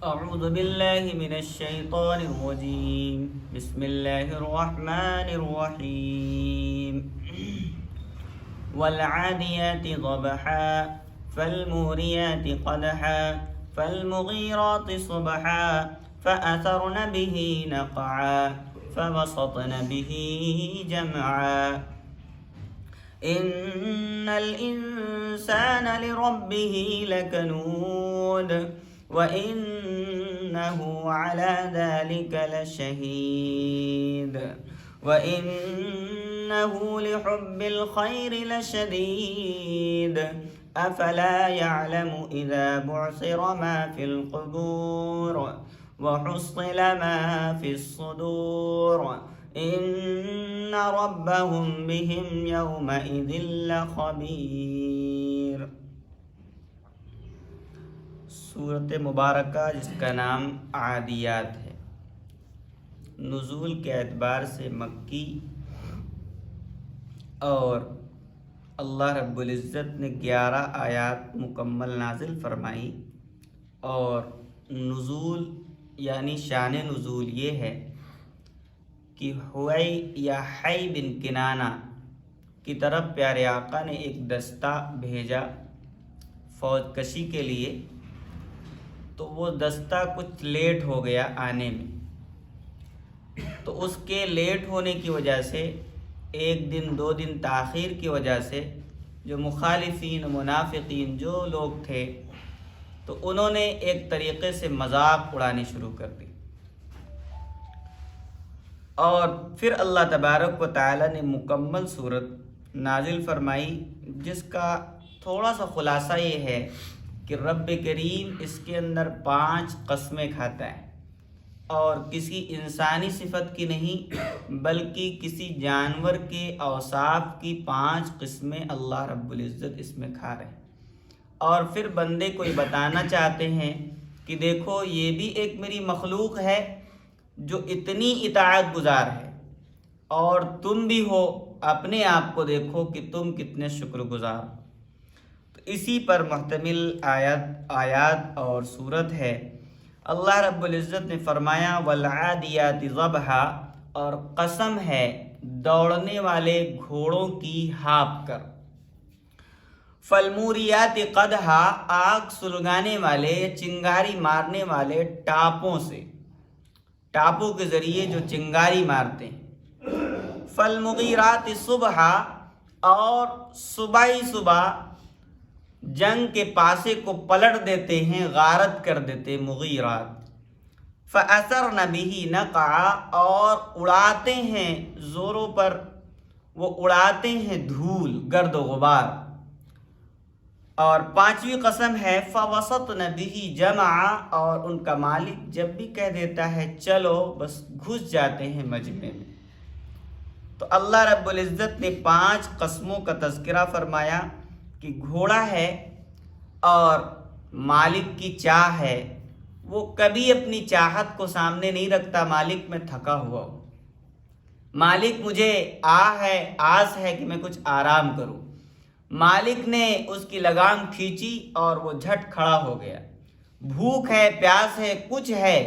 أعوذ بالله من الشيطان الرجيم. بسم الله الرحمن الرحيم. والعاديات ضبحا فالموريات قدحا فالمغيرات صبحا فأثرن به نقعا فوسطن به جمعا إن الإنسان لربه لكنود وإنه على ذلك لشهيد وإنه لحب الخير لشديد أفلا يعلم إذا بعثر ما في القبور وحصل ما في الصدور إن ربهم بهم يومئذ لخبير. سورت مبارکہ جس کا نام عادیات ہے، نزول کے اعتبار سے مکی اور اللہ رب العزت نے 11 آیات مکمل نازل فرمائی. اور نزول یعنی شان نزول یہ ہے کہ ہوئی یا حی بن کنانہ کی طرف پیارے آقا نے ایک دستہ بھیجا فوج کشی کے لیے، تو وہ دستہ کچھ لیٹ ہو گیا آنے میں. تو اس کے لیٹ ہونے کی وجہ سے 1 دن 2 دن تاخیر کی وجہ سے جو مخالفین منافقین جو لوگ تھے تو انہوں نے ایک طریقے سے مذاق اڑانی شروع کر دی. اور پھر اللہ تبارک و تعالی نے مکمل صورت نازل فرمائی جس کا تھوڑا سا خلاصہ یہ ہے کہ رب کریم اس کے اندر 5 قسمیں کھاتا ہے، اور کسی انسانی صفت کی نہیں بلکہ کسی جانور کے اوصاف کی 5 قسمیں اللہ رب العزت اس میں کھا رہے ہیں. اور پھر بندے کو یہ بتانا چاہتے ہیں کہ دیکھو یہ بھی ایک میری مخلوق ہے جو اتنی اطاعت گزار ہے، اور تم بھی ہو، اپنے آپ کو دیکھو کہ تم کتنے شکر گزار. تو اسی پر محتمل آیات اور صورت ہے. اللہ رب العزت نے فرمایا والعادیات ضبحا، اور قسم ہے دوڑنے والے گھوڑوں کی ہانپ کر. فالموریات قدحا، آگ سلگانے والے چنگاری مارنے والے ٹاپوں سے، ٹاپوں کے ذریعے جو چنگاری مارتے ہیں. فالمغیرات صبحا، اور صبح ہی صبح جنگ کے پاسے کو پلٹ دیتے ہیں، غارت کر دیتے مغیرات. فَأَثَرْنَ بِهِ نَقْعًا، اور اڑاتے ہیں زوروں پر، وہ اڑاتے ہیں دھول گرد و غبار. اور 5ویں قسم ہے فَوَسَطْنَ بِهِ جَمْعًا، اور ان کا مالک جب بھی کہہ دیتا ہے چلو بس گھس جاتے ہیں مجمع میں. تو اللہ رب العزت نے 5 قسموں کا تذکرہ فرمایا کہ گھوڑا ہے اور مالک کی چاہ ہے، وہ کبھی اپنی چاہت کو سامنے نہیں رکھتا مالک میں تھکا ہوا ہو. مالک مجھے آس ہے کہ میں کچھ آرام کروں. مالک نے اس کی لگام کھینچی اور وہ جھٹ کھڑا ہو گیا. بھوک ہے، پیاس ہے، کچھ ہے،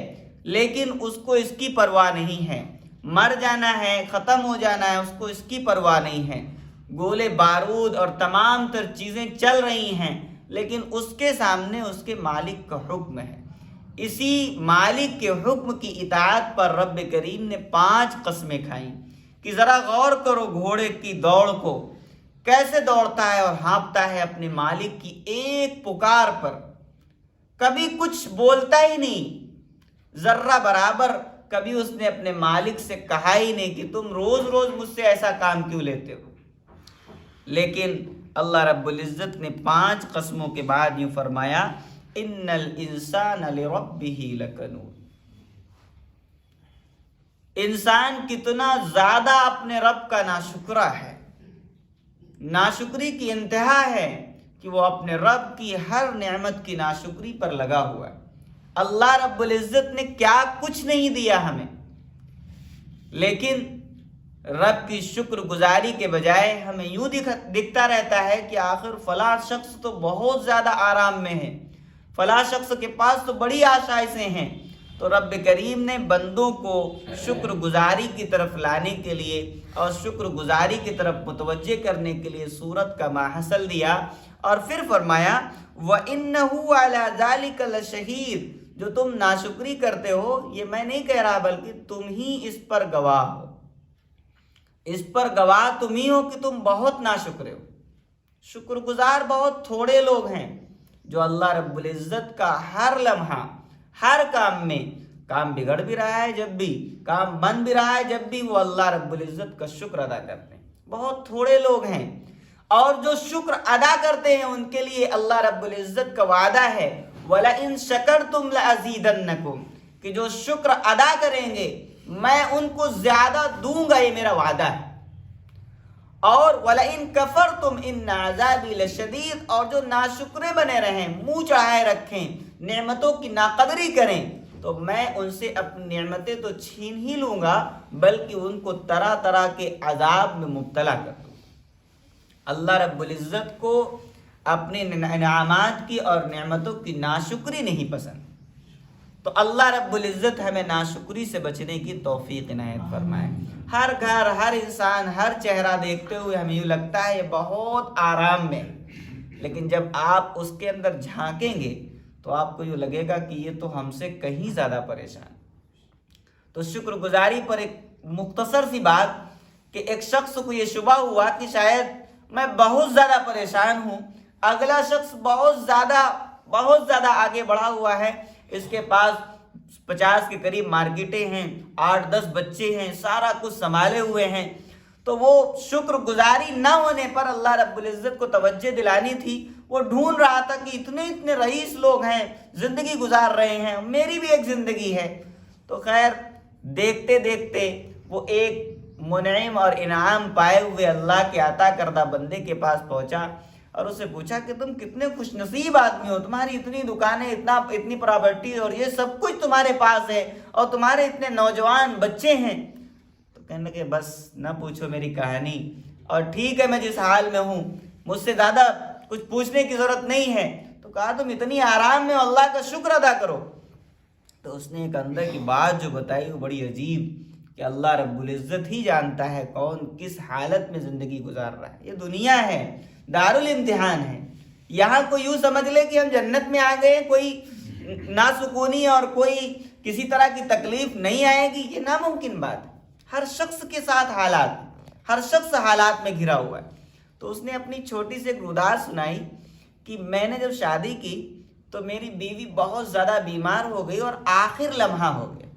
لیکن اس کو اس کی پرواہ نہیں ہے. مر جانا ہے، ختم ہو جانا ہے، اس کو اس کی پرواہ نہیں ہے. گولے بارود اور تمام تر چیزیں چل رہی ہیں، لیکن اس کے سامنے اس کے مالک کا حکم ہے. اسی مالک کے حکم کی اطاعت پر رب کریم نے 5 قسمیں کھائیں کہ ذرا غور کرو گھوڑے کی دوڑ کو، کیسے دوڑتا ہے اور ہانپتا ہے اپنے مالک کی ایک پکار پر. کبھی کچھ بولتا ہی نہیں، ذرہ برابر کبھی اس نے اپنے مالک سے کہا ہی نہیں کہ تم روز روز مجھ سے ایسا کام کیوں لیتے ہو. لیکن اللہ رب العزت نے 5 قسموں کے بعد یوں فرمایا ان الانسان لربہ لکنود. انسان کتنا زیادہ اپنے رب کا ناشکرا ہے، ناشکری کی انتہا ہے کہ وہ اپنے رب کی ہر نعمت کی ناشکری پر لگا ہوا ہے. اللہ رب العزت نے کیا کچھ نہیں دیا ہمیں، لیکن رب کی شکر گزاری کے بجائے ہمیں یوں دکھتا رہتا ہے کہ آخر فلاں شخص تو بہت زیادہ آرام میں ہے، فلاں شخص کے پاس تو بڑی آشائشیں ہیں۔ تو رب کریم نے بندوں کو شکر گزاری کی طرف لانے کے لیے اور شکر گزاری کی طرف متوجہ کرنے کے لیے سورت کا ماحصل دیا، اور پھر فرمایا وَإِنَّهُ عَلَى ذَلِكَ لَشَهِيدٌ، جو تم ناشکری کرتے ہو یہ میں نہیں کہہ رہا بلکہ تم ہی اس پر گواہ ہو، اس پر گواہ تم ہی ہو کہ تم بہت ناشکرے ہو۔ شکر گزار بہت تھوڑے لوگ ہیں جو اللہ رب العزت کا ہر لمحہ ہر کام میں، کام بگڑ بھی رہا ہے جب بھی، کام بن بھی رہا ہے جب بھی، وہ اللہ رب العزت کا شکر ادا کرتے ہیں۔ بہت تھوڑے لوگ ہیں، اور جو شکر ادا کرتے ہیں ان کے لیے اللہ رب العزت کا وعدہ ہے وَلَئِن شَكَرْتُمْ لَأَزِيدَنَّكُمْ، کہ جو شکر ادا کریں گے میں ان کو زیادہ دوں گا، یہ میرا وعدہ ہے۔ اور وَلَئِن كَفَرْتُمْ إِنَّ عَذَابِي لَشَدِيدٌ، اور جو ناشکرے بنے رہیں، منہ چڑھائے رکھیں، نعمتوں کی ناقدری کریں، تو میں ان سے اپنی نعمتیں تو چھین ہی لوں گا بلکہ ان کو طرح طرح کے عذاب میں مبتلا کر دوں۔ اللہ رب العزت کو اپنے انعامات کی اور نعمتوں کی ناشکری نہیں پسند، تو اللہ رب العزت ہمیں ناشکری سے بچنے کی توفیق عنایت فرمائے۔ ہر گھر، ہر انسان، ہر چہرہ دیکھتے ہوئے ہمیں یوں لگتا ہے یہ بہت آرام میں، لیکن جب آپ اس کے اندر جھانکیں گے تو آپ کو یوں لگے گا کہ یہ تو ہم سے کہیں زیادہ پریشان۔ تو شکر گزاری پر ایک مختصر سی بات کہ ایک شخص کو یہ شبہ ہوا کہ شاید میں بہت زیادہ پریشان ہوں، اگلا شخص بہت زیادہ آگے بڑھا ہوا ہے، اس کے پاس 50 کے قریب مارکیٹیں ہیں، 8-10 بچے ہیں، سارا کچھ سنبھالے ہوئے ہیں، تو وہ شکر گزاری نہ ہونے پر اللہ رب العزت کو توجہ دلانی تھی، وہ ڈھونڈ رہا تھا کہ اتنے رئیس لوگ ہیں، زندگی گزار رہے ہیں، میری بھی ایک زندگی ہے۔ تو خیر دیکھتے دیکھتے وہ ایک منعم اور انعام پائے ہوئے اللہ کے عطا کردہ بندے کے پاس پہنچا اور اسے پوچھا کہ تم کتنے خوش نصیب آدمی ہو، تمہاری اتنی دکانیں، اتنی پراپرٹی اور یہ سب کچھ تمہارے پاس ہے، اور تمہارے اتنے نوجوان بچے ہیں۔ تو کہنے لگے بس نہ پوچھو میری کہانی، اور ٹھیک ہے میں جس حال میں ہوں، مجھ سے زیادہ کچھ پوچھنے کی ضرورت نہیں ہے۔ تو کہا تم اتنی آرام میں اللہ کا شکر ادا کرو۔ تو اس نے ایک اندر کی بات جو بتائی وہ بڑی عجیب، کہ اللہ رب العزت ہی جانتا ہے کون کس حالت میں زندگی گزار رہا ہے۔ یہ دنیا ہے، دار الامتحان ہے، یہاں کوئی یوں سمجھ لے کہ ہم جنت میں آ گئے، کوئی ناسکونی اور کوئی کسی طرح کی تکلیف نہیں آئے گی، یہ ناممکن بات ہے۔ ہر شخص کے ساتھ ہر شخص حالات میں گھرا ہوا ہے۔ تو اس نے اپنی چھوٹی سی ایک روداد سنائی کہ میں نے جب شادی کی تو میری بیوی بہت زیادہ بیمار ہو گئی اور آخر لمحہ ہو گیا۔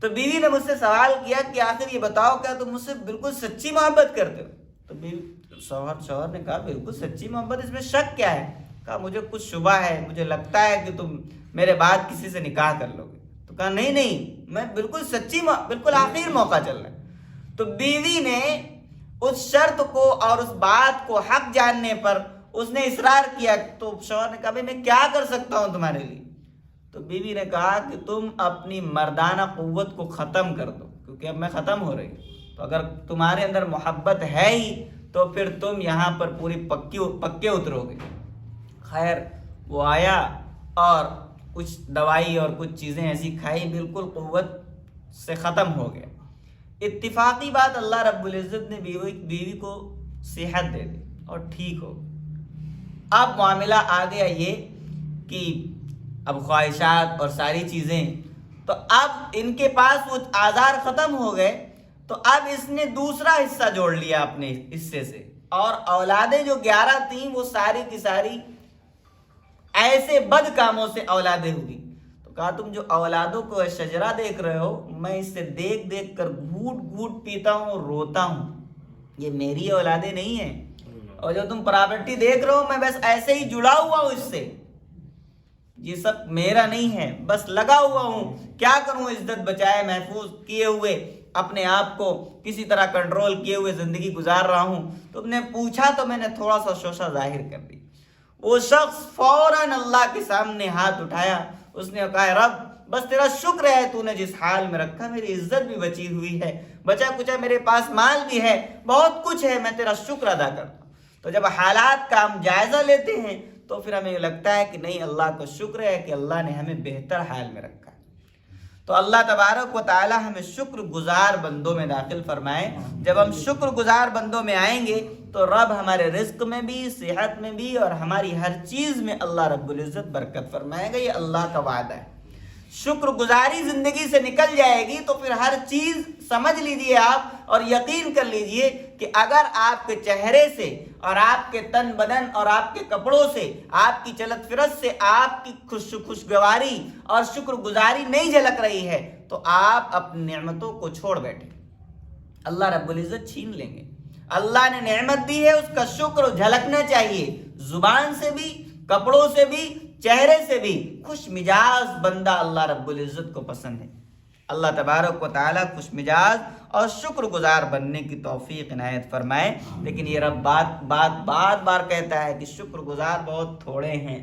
تو بیوی نے مجھ سے سوال کیا کہ آخر یہ بتاؤ کیا تم مجھ سے بالکل سچی محبت کرتے ہو؟ تو شوہر نے کہا بالکل سچی محبت، اس میں شک کیا ہے؟ کہا مجھے کچھ شبہ ہے، مجھے لگتا ہے کہ تم میرے بعد کسی سے نکاح کر لو گے۔ تو کہا نہیں میں بالکل سچی، بالکل آخر موقع چل رہا ہے۔ تو بیوی نے اس شرط کو اور اس بات کو حق جاننے پر اس نے اصرار کیا۔ تو شوہر نے کہا بھائی میں کیا کر سکتا ہوں تمہارے لیے؟ تو بیوی نے کہا کہ تم اپنی مردانہ قوت کو ختم کر دو، کیونکہ اب میں ختم ہو رہی ہوں، تو اگر تمہارے اندر محبت ہے ہی تو پھر تم یہاں پر پوری پکے اترو گے۔ خیر وہ آیا اور کچھ دوائی اور کچھ چیزیں ایسی کھائی، بالکل قوت سے ختم ہو گیا۔ اتفاقی بات اللہ رب العزت نے بیوی کو صحت دے دی اور ٹھیک ہو۔ اب معاملہ آ گیا یہ کہ اب خواہشات اور ساری چیزیں، تو اب ان کے پاس وہ آزار ختم ہو گئے، تو اب اس نے دوسرا حصہ جوڑ لیا اپنے حصے سے، اور اولادیں جو 11 تھیں وہ ساری کی ساری ایسے بد کاموں سے اولادیں ہوئی۔ تو کہا تم جو اولادوں کو شجرہ دیکھ رہے ہو، میں اس سے دیکھ دیکھ کر گھوٹ گھوٹ پیتا ہوں اور روتا ہوں، یہ میری اولادیں نہیں ہیں۔ اور جو تم پراپرٹی دیکھ رہے ہو میں بس ایسے ہی جڑا ہوا ہوں اس سے، یہ سب میرا نہیں ہے، بس لگا ہوا ہوں، کیا کروں، عزت بچائے محفوظ کیے ہوئے اپنے آپ کو کسی طرح کنٹرول کیے ہوئے زندگی گزار رہا ہوں۔ تم نے پوچھا تو میں نے تھوڑا سا شوشہ ظاہر کر دی۔ وہ شخص فوراً اللہ کے سامنے ہاتھ اٹھایا، اس نے کہا رب بس تیرا شکر ہے تو نے جس حال میں رکھا، میری عزت بھی بچی ہوئی ہے، بچا کچا میرے پاس مال بھی ہے، بہت کچھ ہے، میں تیرا شکر ادا کرتا ہوں۔ تو جب حالات کا ہم جائزہ لیتے ہیں تو پھر ہمیں لگتا ہے کہ نہیں، اللہ کا شکر ہے کہ اللہ نے ہمیں بہتر حال میں رکھا ہے۔ تو اللہ تبارک و تعالی ہمیں شکر گزار بندوں میں داخل فرمائے۔ جب ہم شکر گزار بندوں میں آئیں گے تو رب ہمارے رزق میں بھی، صحت میں بھی اور ہماری ہر چیز میں اللہ رب العزت برکت فرمائے گا۔ یہ اللہ کا وعدہ ہے۔ شکر گزاری زندگی سے نکل جائے گی تو پھر ہر چیز سمجھ لیجئے آپ، اور یقین کر لیجئے کہ اگر آپ کے چہرے سے اور آپ کے تن بدن اور آپ کے کپڑوں سے، آپ کی چلت فرت سے آپ کی خوشگواری اور شکر گزاری نہیں جھلک رہی ہے تو آپ اپنی نعمتوں کو چھوڑ بیٹھے، اللہ رب العزت چھین لیں گے۔ اللہ نے نعمت دی ہے، اس کا شکر جھلکنا چاہیے، زبان سے بھی، کپڑوں سے بھی، چہرے سے بھی۔ خوش مزاج بندہ اللہ رب العزت کو پسند ہے۔ اللہ تبارک و تعالیٰ خوش مزاج اور شکر گزار بننے کی توفیق عنایت فرمائے۔ لیکن یہ رب بات بار کہتا ہے کہ شکر گزار بہت تھوڑے ہیں،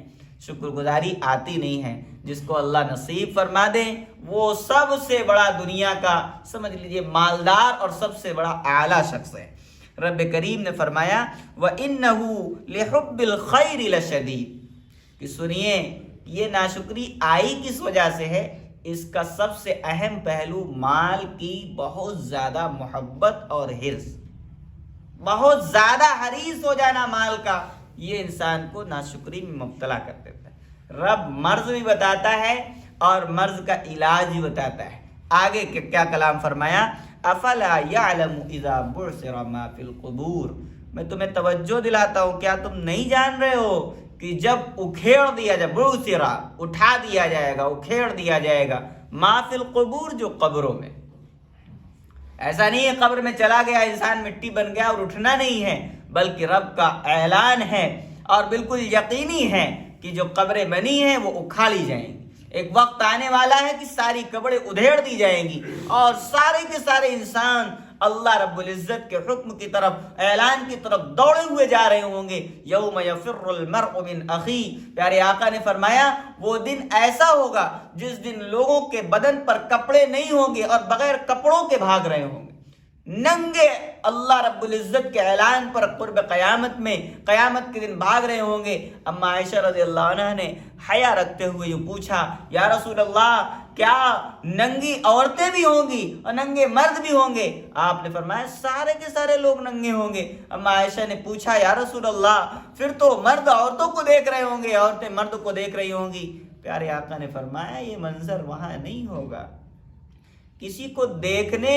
شکر گزاری آتی نہیں ہے۔ جس کو اللہ نصیب فرما دے وہ سب سے بڑا دنیا کا سمجھ لیجئے مالدار اور سب سے بڑا اعلیٰ شخص ہے۔ رب کریم نے فرمایا وَإِنَّهُ لِحُبِّ الْخَيْرِ لَشَدِيدٌ، کہ سنیے یہ ناشکری آئی کس وجہ سے ہے؟ اس کا سب سے اہم پہلو مال کی بہت زیادہ محبت اور حرص، بہت زیادہ حریص ہو جانا مال کا، یہ انسان کو ناشکری میں مبتلا کر دیتا ہے۔ رب مرض بھی بتاتا ہے اور مرض کا علاج بھی بتاتا ہے۔ آگے کیا کلام فرمایا؟ افلا یعلم اذا بعثر ما فی القبور، میں تمہیں توجہ دلاتا ہوں، کیا تم نہیں جان رہے ہو کہ جب اکھیڑ دیا جائے، بعثرا اٹھا دیا جائے گا، اکھیڑ دیا جائے گا، ما فی القبور جو قبروں میں، ایسا نہیں ہے قبر میں چلا گیا انسان مٹی بن گیا اور اٹھنا نہیں ہے، بلکہ رب کا اعلان ہے اور بالکل یقینی ہے کہ جو قبریں بنی ہیں وہ اکھاڑی جائیں گی۔ ایک وقت آنے والا ہے کہ ساری قبریں ادھیڑ دی جائیں گی اور سارے کے سارے انسان اللہ رب العزت کے حکم کی طرف، اعلان کی طرف دوڑے ہوئے جا رہے ہوں گے۔ یوم یفر المرء من اخی، پیارے آقا نے فرمایا وہ دن ایسا ہوگا جس دن لوگوں کے بدن پر کپڑے نہیں ہوں گے اور بغیر کپڑوں کے بھاگ رہے ہوں گے، ننگے اللہ رب العزت کے اعلان پر قرب قیامت میں، قیامت کے دن بھاگ رہے ہوں گے۔ اما عائشہ رضی اللہ عنہ نے حیا رکھتے ہوئے یہ پوچھا، یا رسول اللہ کیا ننگی عورتیں بھی ہوں گی اور ننگے مرد بھی ہوں گے؟ آپ نے فرمایا سارے کے سارے لوگ ننگے ہوں گے۔ اما عائشہ نے پوچھا، یا رسول اللہ پھر تو مرد عورتوں کو دیکھ رہے ہوں گے، عورتیں مرد کو دیکھ رہی ہوں گی۔ پیارے آقا نے فرمایا یہ منظر وہاں نہیں ہوگا، کسی کو دیکھنے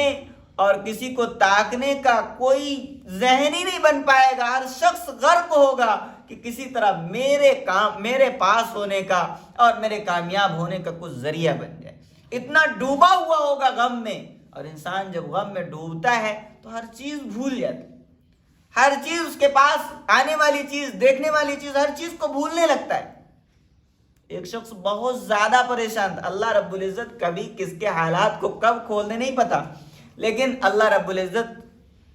اور کسی کو تاکنے کا کوئی ذہن ہی نہیں بن پائے گا، ہر شخص غرق ہوگا کہ کسی طرح میرے پاس ہونے کا اور میرے کامیاب ہونے کا کچھ ذریعہ بن جائے۔ اتنا ڈوبا ہوا ہوگا غم میں، اور انسان جب غم میں ڈوبتا ہے تو ہر چیز بھول جاتا ہے، ہر چیز اس کے پاس آنے والی چیز، دیکھنے والی چیز، ہر چیز کو بھولنے لگتا ہے۔ ایک شخص بہت زیادہ پریشان تھا، اللہ رب العزت کبھی کس کے حالات کو کب کھول دے نہیں پتا، لیکن اللہ رب العزت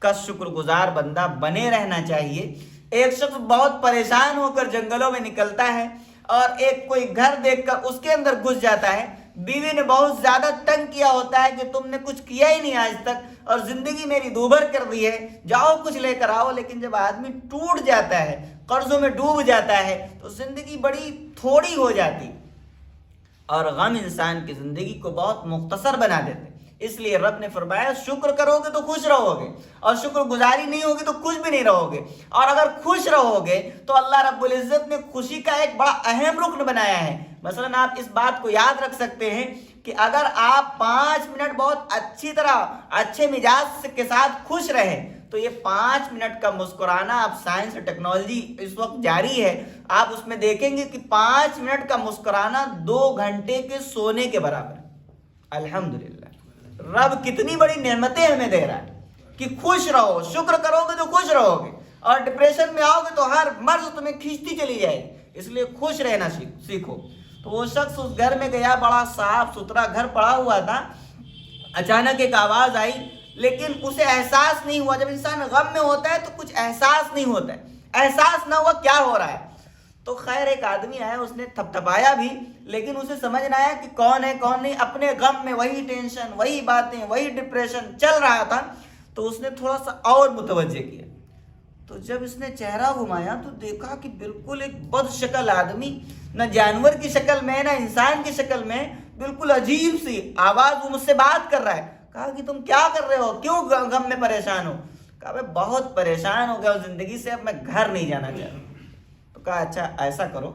کا شکر گزار بندہ بنے رہنا چاہیے۔ ایک شخص بہت پریشان ہو کر جنگلوں میں نکلتا ہے اور ایک کوئی گھر دیکھ کر اس کے اندر گھس جاتا ہے، بیوی نے بہت زیادہ تنگ کیا ہوتا ہے کہ تم نے کچھ کیا ہی نہیں آج تک اور زندگی میری دوبھر کر دی ہے، جاؤ کچھ لے کر آؤ۔ لیکن جب آدمی ٹوٹ جاتا ہے، قرضوں میں ڈوب جاتا ہے تو زندگی بڑی تھوڑی ہو جاتی اور غم انسان کی زندگی کو بہت مختصر بنا دیتے۔ اس لیے رب نے فرمایا شکر کرو گے تو خوش رہو گے، اور شکر گزاری نہیں ہوگی تو خوش بھی نہیں رہو گے۔ اور اگر خوش رہو گے تو اللہ رب العزت نے خوشی کا ایک بڑا اہم رکن بنایا ہے۔ مثلا آپ اس بات کو یاد رکھ سکتے ہیں کہ اگر آپ 5 منٹ بہت اچھی طرح اچھے مزاج کے ساتھ خوش رہے تو یہ 5 منٹ کا مسکرانا، اب سائنس اور ٹیکنالوجی اس وقت جاری ہے، آپ اس میں دیکھیں گے کہ 5 منٹ کا مسکرانا 2 گھنٹے کے سونے کے برابر۔ الحمدللہ رب کتنی بڑی نعمتیں ہمیں دے رہا ہے کہ خوش رہو، شکر کرو گے تو خوش رہو گے، اور ڈپریشن میں آؤ گے تو ہر مرض تمہیں کھینچتی چلی جائے گی۔ اس لیے خوش رہنا سیکھو۔ تو وہ شخص اس گھر میں گیا، بڑا صاف ستھرا گھر پڑا ہوا تھا، اچانک ایک آواز آئی لیکن اسے احساس نہیں ہوا۔ جب انسان غم میں ہوتا ہے تو کچھ احساس نہیں ہوتا ہے، احساس نہ ہوا کیا ہو رہا ہے۔ تو خیر ایک آدمی آیا، اس نے تھپتھپایا بھی لیکن اسے سمجھ نہ آیا کہ کون ہے کون نہیں، اپنے غم میں وہی ٹینشن، وہی باتیں، وہی ڈپریشن چل رہا تھا۔ تو اس نے تھوڑا سا اور متوجہ کیا، تو جب اس نے چہرہ گھمایا تو دیکھا کہ بالکل ایک بد شکل آدمی، نہ جانور کی شکل میں نہ انسان کی شکل میں، بالکل عجیب سی آواز، وہ مجھ سے بات کر رہا ہے۔ کہا کہ تم کیا کر رہے ہو، کیوں غم میں پریشان ہو؟ کہا میں بہت پریشان ہو گیا ہوں زندگی سے، اب میں گھر نہیں جانا چاہتا۔ تو کہا اچھا ایسا کرو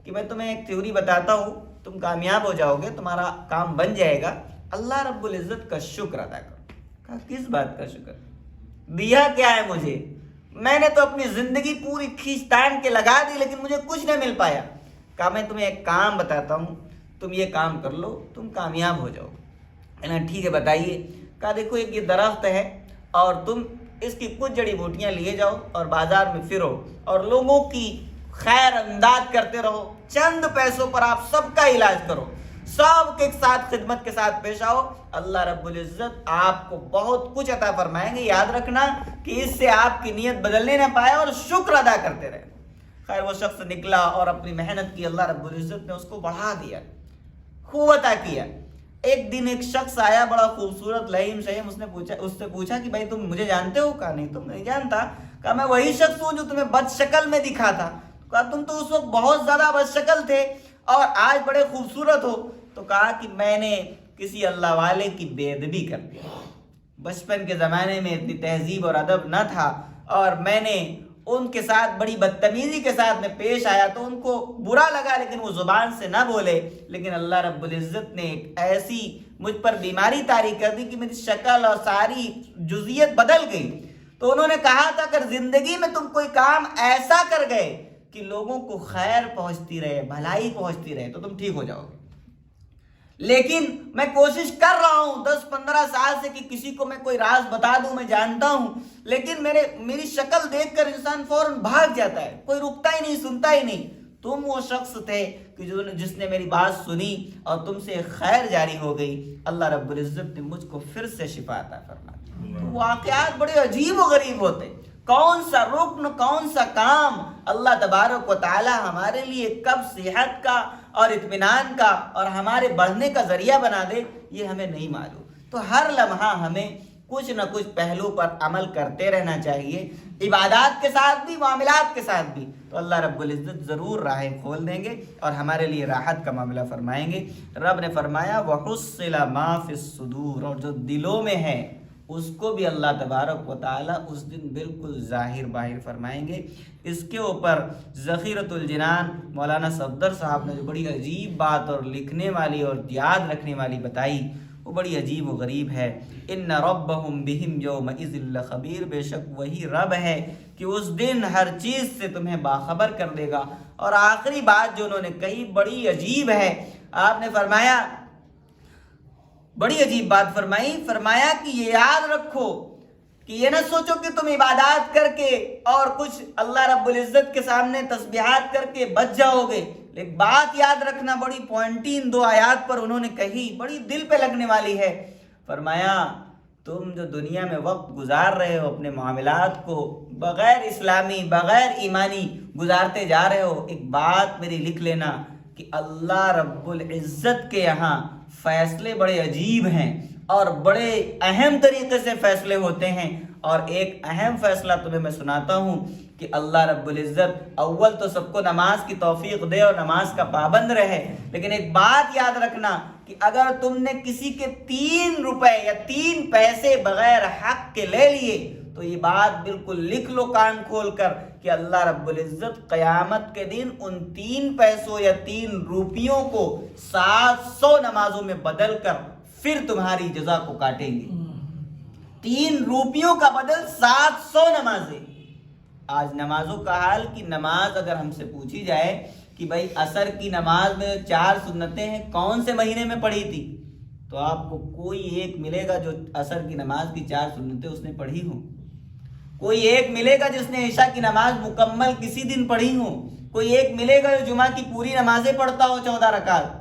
کہ میں تمہیں ایک تھیوری بتاتا ہوں، تم کامیاب ہو جاؤ گے، تمہارا کام بن جائے گا، اللہ رب العزت کا شکر ادا کرو۔ کہا کس بات کا شکر؟ دیا کیا ہے مجھے؟ میں نے تو اپنی زندگی پوری کھینچ تان کے لگا دی لیکن مجھے کچھ نہیں مل پایا۔ کہا میں تمہیں ایک کام بتاتا ہوں، تم یہ کام کر لو، تم کامیاب ہو جاؤ۔ ٹھیک ہے بتائیے۔ کہا دیکھو ایک یہ درخت ہے اور تم اس کی کچھ جڑی بوٹیاں لیے جاؤ اور بازار میں پھرو اور لوگوں کی خیر امداد کرتے رہو، چند پیسوں پر آپ سب کا علاج کرو، سب کے ساتھ خدمت کے ساتھ پیش آؤ، اللہ رب العزت آپ کو بہت کچھ عطا فرمائیں گے۔ یاد رکھنا کہ اس سے آپ کی نیت بدلنے نہ پائے اور شکر ادا کرتے رہے۔ خیر وہ شخص نکلا اور اپنی محنت کی، اللہ رب العزت نے اس کو بڑھا دیا، خوب عطا کیا۔ ایک دن ایک شخص آیا بڑا خوبصورت لئیم شہیم، اس سے پوچھا کہ بھائی تم مجھے جانتے ہو؟ کہا نہیں تم نہیں جانتا۔ کہا میں وہی شخص ہوں جو تمہیں بد شکل میں دکھا تھا۔ کہا تم تو اس وقت بہت زیادہ بد شکل تھے اور آج بڑے خوبصورت ہو۔ تو کہا کہ میں نے کسی اللہ والے کی بے ادبی کر دی، بچپن کے زمانے میں اتنی تہذیب اور ادب نہ تھا اور میں نے ان کے ساتھ بڑی بدتمیزی کے ساتھ میں پیش آیا تو ان کو برا لگا، لیکن وہ زبان سے نہ بولے، لیکن اللہ رب العزت نے ایک ایسی مجھ پر بیماری طاری کر دی کہ میری شکل اور ساری جزئیت بدل گئی۔ تو انہوں نے کہا تھا اگر زندگی میں تم کوئی کام ایسا کر گئے کہ لوگوں کو خیر پہنچتی رہے، بھلائی پہنچتی رہے، تو تم ٹھیک ہو جاؤ گے، لیکن میں کوشش کر رہا ہوں 10-15 سال سے کہ کسی کو میں کوئی راز بتا دوں، میں جانتا ہوں، لیکن میری شکل دیکھ کر انسان فوراً بھاگ جاتا ہے، کوئی رکتا ہی نہیں، سنتا ہی نہیں۔ تم وہ شخص تھے کہ جس نے میری بات سنی اور تم سے خیر جاری ہو گئی، اللہ رب العزت نے مجھ کو پھر سے شفا عطا فرما دی۔ تو واقعات بڑے عجیب و غریب ہوتے، کون سا رکن، کون سا کام اللہ تبارک و تعالی ہمارے لیے کب صحت کا اور اطمینان کا اور ہمارے بڑھنے کا ذریعہ بنا دے، یہ ہمیں نہیں معلوم۔ تو ہر لمحہ ہمیں کچھ نہ کچھ پہلو پر عمل کرتے رہنا چاہیے، عبادات کے ساتھ بھی، معاملات کے ساتھ بھی، تو اللہ رب العزت ضرور راہیں کھول دیں گے اور ہمارے لیے راحت کا معاملہ فرمائیں گے۔ رب نے فرمایا وَحُصِّلَ مَا فِي الصُّدُورِ، اور جو دلوں میں ہے اس کو بھی اللہ تبارک و تعالیٰ اس دن بالکل ظاہر باہر فرمائیں گے۔ اس کے اوپر ذخیرۃ الجنان مولانا صفدر صاحب نے جو بڑی عجیب بات اور لکھنے والی اور یاد رکھنے والی بتائی، وہ بڑی عجیب و غریب ہے۔ ان ربہم بہم یومئذ لخبیر، بے شک وہی رب ہے کہ اس دن ہر چیز سے تمہیں باخبر کر دے گا۔ اور آخری بات جو انہوں نے کہی بڑی عجیب ہے، آپ نے فرمایا بڑی عجیب بات فرمایا کہ یہ یاد رکھو کہ یہ نہ سوچو کہ تم عبادات کر کے اور کچھ اللہ رب العزت کے سامنے تسبیحات کر کے بچ جاؤ گے، لیکن بات یاد رکھنا بڑی پوائنٹی ان 2 آیات پر انہوں نے کہی، بڑی دل پہ لگنے والی ہے۔ فرمایا تم جو دنیا میں وقت گزار رہے ہو اپنے معاملات کو بغیر اسلامی، بغیر ایمانی گزارتے جا رہے ہو، ایک بات میری لکھ لینا کہ اللہ رب العزت کے یہاں فیصلے بڑے عجیب ہیں اور بڑے اہم طریقے سے فیصلے ہوتے ہیں۔ اور ایک اہم فیصلہ تمہیں میں سناتا ہوں کہ اللہ رب العزت اول تو سب کو نماز کی توفیق دے اور نماز کا پابند رہے، لیکن ایک بات یاد رکھنا کہ اگر تم نے کسی کے 3 روپے یا 3 پیسے بغیر حق کے لے لیے تو یہ بات بالکل لکھ لو کان کھول کر کہ اللہ رب العزت قیامت کے دن ان 3 پیسوں یا 3 روپیوں کو 700 نمازوں میں بدل کر پھر تمہاری جزا کو کاٹیں گے۔ 3 روپیوں کا بدل 700 نمازیں۔ آج نمازوں کا حال کہ نماز اگر ہم سے پوچھی جائے کہ بھائی عصر کی نماز میں 4 سنتیں ہیں کون سے مہینے میں پڑھی تھی، تو آپ کو کوئی ایک ملے گا جو عصر کی نماز کی 4 سنتیں اس نے پڑھی ہوں، کوئی ایک ملے گا جس نے عشاء کی نماز مکمل کسی دن پڑھی ہوں، کوئی ایک ملے گا جو جمعہ کی پوری نمازیں پڑھتا ہو 14 رکعت۔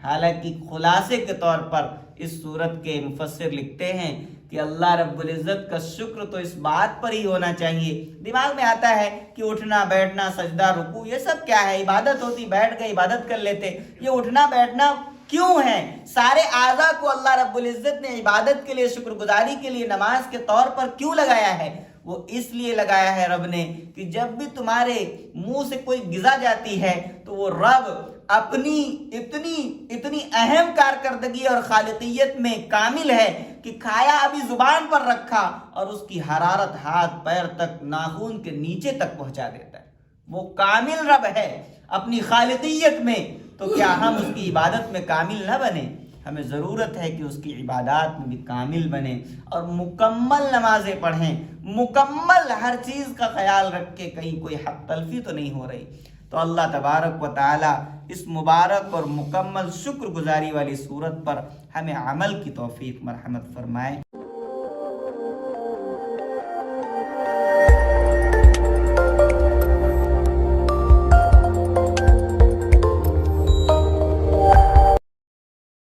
حالانکہ خلاصے کے طور پر اس صورت کے مفسر لکھتے ہیں کہ اللہ رب العزت کا شکر تو اس بات پر ہی ہونا چاہیے۔ دماغ میں آتا ہے کہ اٹھنا بیٹھنا سجدہ رکوع یہ سب کیا ہے، عبادت ہوتی، بیٹھ گئے عبادت کر لیتے، یہ اٹھنا بیٹھنا کیوں ہے؟ سارے اعضاء کو اللہ رب العزت نے عبادت کے لیے، شکر گزاری کے لیے، نماز کے طور پر کیوں لگایا ہے؟ وہ اس لیے لگایا ہے رب نے کہ جب بھی تمہارے منہ سے کوئی غذا جاتی ہے تو وہ رب اپنی اتنی اہم کارکردگی اور خالقیت میں کامل ہے کہ کھایا ابھی زبان پر رکھا اور اس کی حرارت ہاتھ پیر تک ناخن کے نیچے تک پہنچا دیتا ہے۔ وہ کامل رب ہے اپنی خالقیت میں، تو کیا ہم اس کی عبادت میں کامل نہ بنیں؟ ہمیں ضرورت ہے کہ اس کی عبادات میں بھی کامل بنیں اور مکمل نمازیں پڑھیں، مکمل ہر چیز کا خیال رکھ کے کہیں کوئی حق تلفی تو نہیں ہو رہی۔ تو اللہ تبارک و تعالی اس مبارک اور مکمل شکر گزاری والی صورت پر ہمیں عمل کی توفیق مرحمت فرمائے۔